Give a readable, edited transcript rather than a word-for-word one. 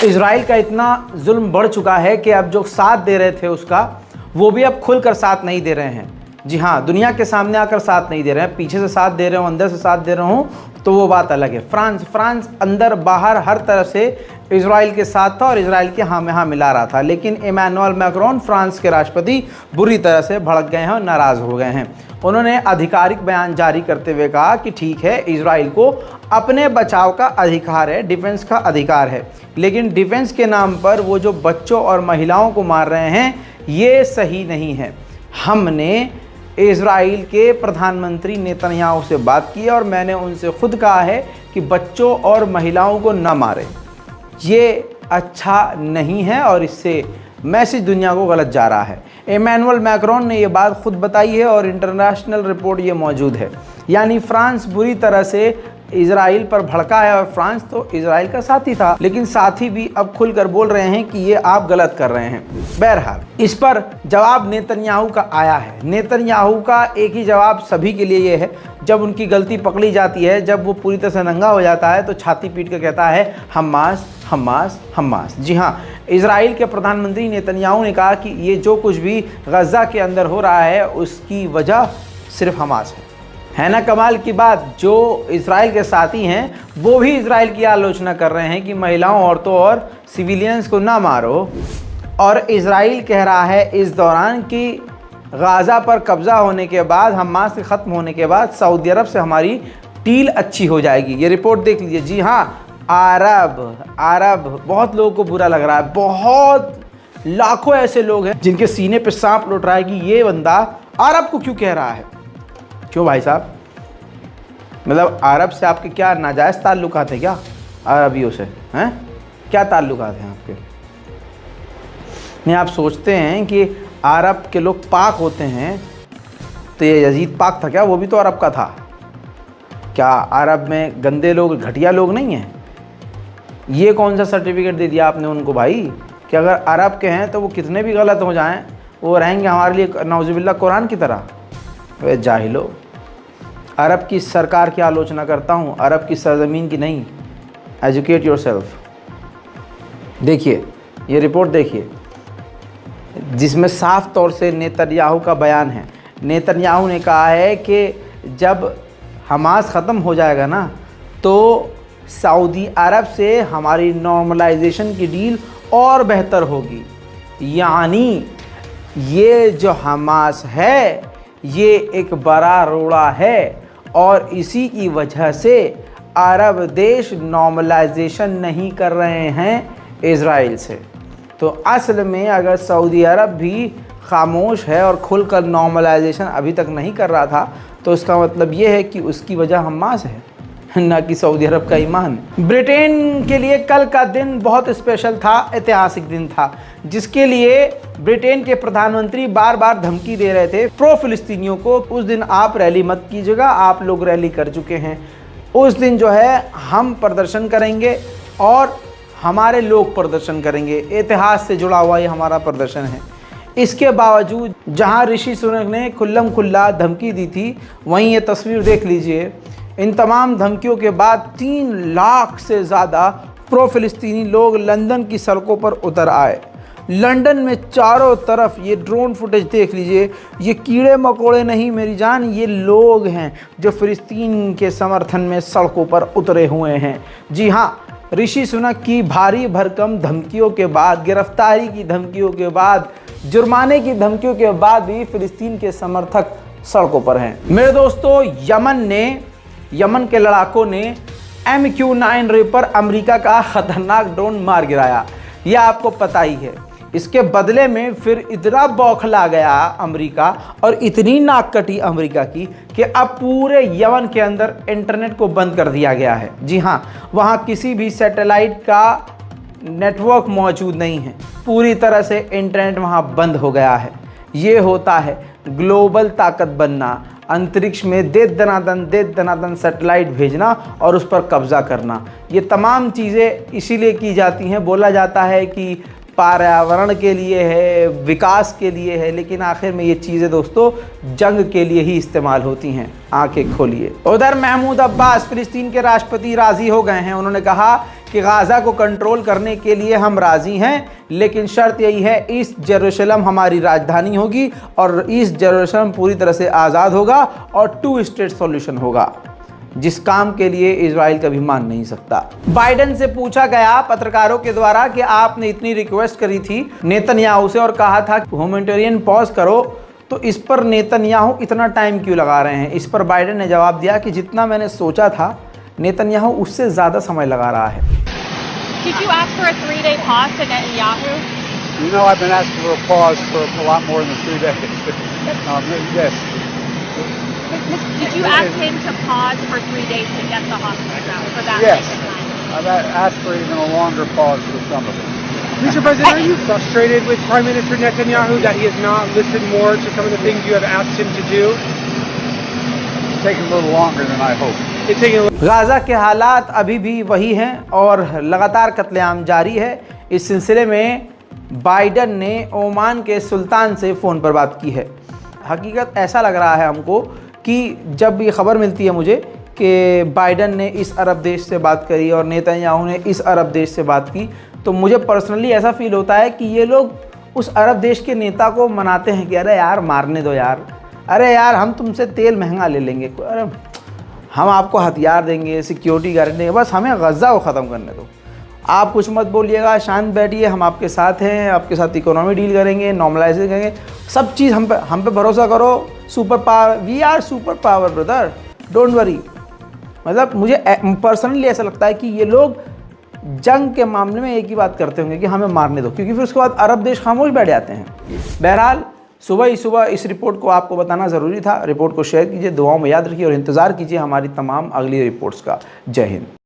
Israel का इतना जुल्म बढ़ चुका है कि अब जो साथ दे रहे थे उसका, वो भी अब खुलकर साथ नहीं दे रहे हैं। जी हाँ, दुनिया के सामने आकर साथ नहीं दे रहे हैं, पीछे से साथ दे रहे हो, अंदर से साथ दे रहा हूँ, तो वो बात अलग है। फ्रांस अंदर बाहर हर तरफ से इजराइल के साथ था और इजराइल के हाँ में हाँ मिला रहा था। लेकिन इमैनुअल मैक्रोन, फ्रांस के राष्ट्रपति, बुरी तरह से भड़क गए हैं और नाराज़ हो गए हैं। उन्होंने आधिकारिक बयान जारी करते हुए कहा कि ठीक है, इजराइल को अपने बचाव का अधिकार है, डिफेंस का अधिकार है, लेकिन डिफेंस के नाम पर वो जो बच्चों और महिलाओं को मार रहे हैं, ये सही नहीं है। हमने इजराइल के प्रधानमंत्री नेतन्याहू से बात की और मैंने उनसे खुद कहा है कि बच्चों और महिलाओं को न मारें। ये अच्छा नहीं है और इससे मैसेज दुनिया को गलत जा रहा है। इमैनुअल मैक्रोन ने ये बात खुद बताई है और इंटरनेशनल रिपोर्ट ये मौजूद है। यानी फ्रांस बुरी तरह से इजराइल पर भड़का है और फ्रांस तो इजराइल का साथी था, लेकिन साथी भी अब खुलकर बोल रहे हैं कि ये आप गलत कर रहे हैं। बहरहाल, इस पर जवाब नेतन्याहू का आया है। नेतन्याहू का एक ही जवाब सभी के लिए ये है, जब उनकी गलती पकड़ी जाती है, जब वो पूरी तरह से नंगा हो जाता है, तो छाती पीट कर कहता है हमास हमास हमास। जी हाँ, इजराइल के प्रधानमंत्री नेतन्याहू ने कहा कि ये जो कुछ भी गज़ा के अंदर हो रहा है उसकी वजह सिर्फ हमास है ना कमाल की बात। जो इजराइल के साथी हैं वो भी इजराइल की आलोचना कर रहे हैं कि महिलाओं, औरतों और सिविलियंस को ना मारो। और इजराइल कह रहा है इस दौरान कि गाज़ा पर कब्ज़ा होने के बाद, हमास के ख़त्म होने के बाद सऊदी अरब से हमारी डील अच्छी हो जाएगी। ये रिपोर्ट देख लीजिए। जी हाँ, अरब बहुत लोगों को बुरा लग रहा है। बहुत लाखों ऐसे लोग हैं जिनके सीने पे सांप लौट रहा है कि ये बंदा अरब को क्यों कह रहा है। क्यों भाई साहब, मतलब अरब से आपके क्या नाजायज़ ताल्लुकात है क्या? अरबियों से हैं क्या ताल्लुकात हैं आपके? नहीं, आप सोचते हैं कि अरब के लोग पाक होते हैं, तो ये यजीद पाक था क्या? वो भी तो अरब का था। क्या अरब में गंदे लोग, घटिया लोग नहीं हैं? ये कौन सा सर्टिफिकेट दे दिया आपने उनको भाई कि अगर अरब के हैं तो वो कितने भी गलत हो जाएं वो रहेंगे हमारे लिए नौजुबिल्ला कुरान की तरह? वे जाहिलो, अरब की सरकार की आलोचना करता हूँ, अरब की सरजमीन की नहीं। Educate yourself. देखिए ये रिपोर्ट देखिए, जिसमें साफ तौर से नेतन्याहू का बयान है। नेतन्याहू ने कहा है कि जब हमास ख़त्म हो जाएगा ना, तो सऊदी अरब से हमारी नॉर्मलाइजेशन की डील और बेहतर होगी। यानी ये जो हमास है ये एक बड़ा रोड़ा है और इसी की वजह से अरब देश नॉर्मलाइजेशन नहीं कर रहे हैं इजराइल से। तो असल में अगर सऊदी अरब भी खामोश है और खुलकर नॉर्मलाइजेशन अभी तक नहीं कर रहा था, तो इसका मतलब ये है कि उसकी वजह हमास है, ना कि सऊदी अरब का ईमान। ब्रिटेन के लिए कल का दिन बहुत स्पेशल था, ऐतिहासिक दिन था, जिसके लिए ब्रिटेन के प्रधानमंत्री बार बार धमकी दे रहे थे प्रो फिलिस्तीनियों को। उस दिन आप रैली मत कीजिएगा, आप लोग रैली कर चुके हैं। उस दिन जो है हम प्रदर्शन करेंगे और हमारे लोग प्रदर्शन करेंगे। इतिहास से जुड़ा हुआ ये हमारा प्रदर्शन है। इसके बावजूद जहां ऋषि सुनक ने खुल्लम खुल्ला धमकी दी थी, वहीं ये तस्वीर देख लीजिए। इन तमाम धमकियों के बाद 3 लाख से ज़्यादा प्रो फिलिस्तीनी लोग लंदन की सड़कों पर उतर आए। लंदन में चारों तरफ ये ड्रोन फुटेज देख लीजिए। ये कीड़े मकोड़े नहीं मेरी जान, ये लोग हैं जो फिलिस्तीन के समर्थन में सड़कों पर उतरे हुए हैं। जी हाँ, ऋषि सुनक की भारी भरकम धमकियों के बाद, गिरफ्तारी की धमकियों के बाद, जुर्माने की धमकियों के बाद भी फिलिस्तीन के समर्थक सड़कों पर हैं। मेरे दोस्तों, यमन के लड़ाकों ने MQ-9 रेपर अमेरिका का खतरनाक ड्रोन मार गिराया। यह आपको पता ही है। इसके बदले में फिर इतना बौखला गया अमेरिका और इतनी नाक कटी अमेरिका की कि अब पूरे यमन के अंदर इंटरनेट को बंद कर दिया गया है। जी हाँ, वहाँ किसी भी सैटेलाइट का नेटवर्क मौजूद नहीं है। पूरी तरह से इंटरनेट वहाँ बंद हो गया है। ये होता है ग्लोबल ताकत बनना, अंतरिक्ष में दे दनादन सैटेलाइट भेजना और उस पर कब्जा करना। ये तमाम चीज़ें इसीलिए की जाती हैं। बोला जाता है कि पर्यावरण के लिए है, विकास के लिए है, लेकिन आखिर में ये चीज़ें दोस्तों जंग के लिए ही इस्तेमाल होती हैं। आंखें खोलिए। उधर महमूद अब्बास फिलिस्तीन के राष्ट्रपति राज़ी हो गए हैं। उन्होंने कहा कि गाज़ा को कंट्रोल करने के लिए हम राज़ी हैं, लेकिन शर्त यही है ईस्ट जेरूशलम हमारी राजधानी होगी और ईस्ट जेरूशलम पूरी तरह से आज़ाद होगा और 2 स्टेट सॉल्यूशन होगा, जिस काम के लिए इजराइल कभी मान नहीं सकता। बाइडेन से पूछा गया पत्रकारों के द्वारा कि आपने इतनी रिक्वेस्ट करी थी नेतन्याहू से और कहा था कि ह्यूमैनिटेरियन पॉज करो, तो इस पर नेतन्याहू इतना टाइम क्यों लगा रहे हैं। इस पर बाइडेन ने जवाब दिया कि जितना मैंने सोचा था नेतन्याहू उससे ज़्यादा समय लगा रहा है। Did you ask for a 3-day pause to Netanyahu? You know, I've been asking for a pause for a lot more than 3 days. Yes. Did you ask him to pause for 3 days to get the hostages out for that Yes. length of time? I've asked for even a longer pause for some of it. Mr. President, are you frustrated with Prime Minister Netanyahu that he has not listened more to some of the things you have asked him to do? It's taken a little longer than I hoped. It's taking a little. Gaza के हालात अभी भी वही हैं और लगातार कत्लेआम जारी है। इस सिलसिले में बाइडेन ने ओमान के सुल्तान से फ़ोन पर बात की है। हकीकत ऐसा लग रहा है हमको कि जब ये ख़बर मिलती है मुझे कि बाइडेन ने इस अरब देश से बात करी और नेतन्याहू ने इस अरब देश से बात की, तो मुझे पर्सनली ऐसा फील होता है कि ये लोग उस अरब देश के नेता को मनाते हैं कि अरे यार मारने दो यार, अरे यार हम तुमसे तेल महंगा ले लेंगे, अरे हम आपको हथियार देंगे, सिक्योरिटी गारंटी देंगे, बस हमें गज़ा को ख़त्म करने दो, आप कुछ मत बोलिएगा, शांत बैठिए, हम आपके साथ हैं, आपके साथ इकोनॉमी डील करेंगे, नॉर्मलाइजेशन करेंगे, सब चीज़ हम पे भरोसा करो, super power, we are super power brother, don't worry. मतलब मुझे पर्सनली ऐसा लगता है कि ये लोग जंग के मामले में एक ही बात करते होंगे कि हमें मारने दो, क्योंकि फिर उसके बाद अरब देश खामोश बैठ जाते हैं। बहरहाल सुबह ही सुबह इस रिपोर्ट को आपको बताना ज़रूरी था। रिपोर्ट को शेयर कीजिए, दुआओं में याद रखिए और इंतज़ार कीजिए हमारी तमाम अगली रिपोर्ट्स का। जय हिंद।